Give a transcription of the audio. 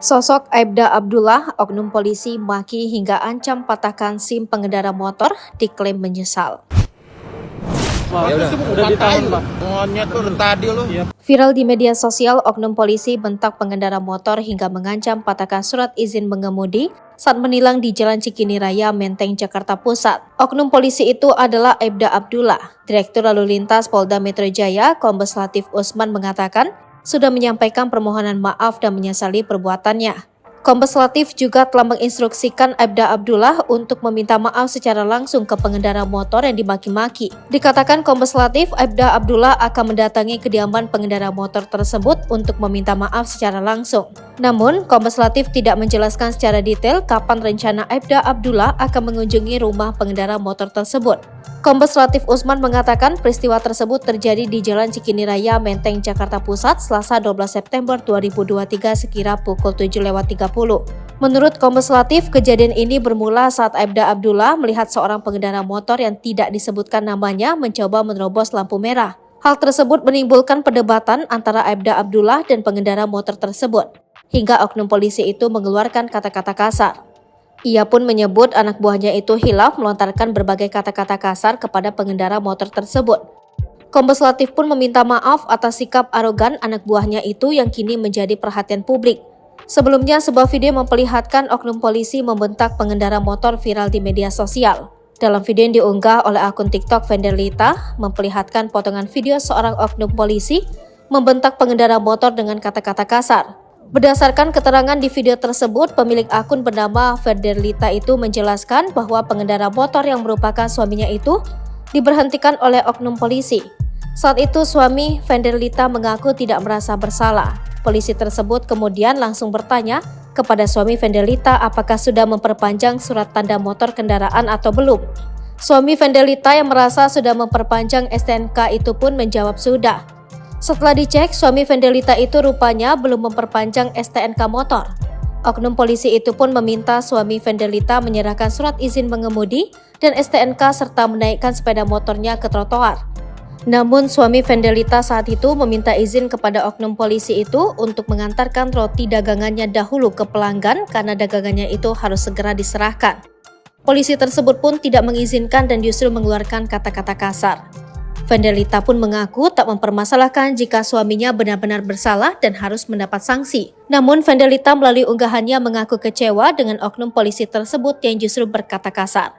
Sosok Aibda Abdullah, oknum polisi maki hingga ancam patahkan SIM pengendara motor, diklaim menyesal. Udah ditahan, Pak. Monyet lu tadi lu. Viral di media sosial, oknum polisi bentak pengendara motor hingga mengancam patahkan surat izin mengemudi saat menilang di Jalan Cikini Raya, Menteng, Jakarta Pusat. Oknum polisi itu adalah Aibda Abdullah. Direktur Lalu Lintas Polda Metro Jaya, Kombes Latif Usman mengatakan, sudah menyampaikan permohonan maaf dan menyesali perbuatannya. Kombes Latif juga telah menginstruksikan Aibda Abdullah untuk meminta maaf secara langsung ke pengendara motor yang dimaki-maki. Dikatakan Kombes Latif, Aibda Abdullah akan mendatangi kediaman pengendara motor tersebut untuk meminta maaf secara langsung. Namun, Kombes Latif tidak menjelaskan secara detail kapan rencana Aibda Abdullah akan mengunjungi rumah pengendara motor tersebut. Kombes Latif Usman mengatakan peristiwa tersebut terjadi di Jalan Cikini Raya, Menteng, Jakarta Pusat, Selasa 12 September 2023 sekira pukul 7.30. Menurut Kombes Latif, kejadian ini bermula saat Aibda Abdullah melihat seorang pengendara motor yang tidak disebutkan namanya mencoba menerobos lampu merah. Hal tersebut menimbulkan perdebatan antara Aibda Abdullah dan pengendara motor tersebut, hingga oknum polisi itu mengeluarkan kata-kata kasar. Ia pun menyebut anak buahnya itu hilaf melontarkan berbagai kata-kata kasar kepada pengendara motor tersebut. Kombes Latif pun meminta maaf atas sikap arogan anak buahnya itu yang kini menjadi perhatian publik. Sebelumnya, sebuah video memperlihatkan oknum polisi membentak pengendara motor viral di media sosial. Dalam video yang diunggah oleh akun TikTok Venderlita, memperlihatkan potongan video seorang oknum polisi membentak pengendara motor dengan kata-kata kasar. Berdasarkan keterangan di video tersebut, pemilik akun bernama Venderlita itu menjelaskan bahwa pengendara motor yang merupakan suaminya itu diberhentikan oleh oknum polisi. Saat itu suami Venderlita mengaku tidak merasa bersalah. Polisi tersebut kemudian langsung bertanya kepada suami Venderlita apakah sudah memperpanjang surat tanda motor kendaraan atau belum. Suami Venderlita yang merasa sudah memperpanjang STNK itu pun menjawab sudah. Setelah dicek, suami Venderlita itu rupanya belum memperpanjang STNK motor. Oknum polisi itu pun meminta suami Venderlita menyerahkan surat izin mengemudi dan STNK serta menaikkan sepeda motornya ke trotoar. Namun suami Venderlita saat itu meminta izin kepada oknum polisi itu untuk mengantarkan roti dagangannya dahulu ke pelanggan karena dagangannya itu harus segera diserahkan. Polisi tersebut pun tidak mengizinkan dan justru mengeluarkan kata-kata kasar. Venderlita pun mengaku tak mempermasalahkan jika suaminya benar-benar bersalah dan harus mendapat sanksi. Namun Venderlita melalui unggahannya mengaku kecewa dengan oknum polisi tersebut yang justru berkata kasar.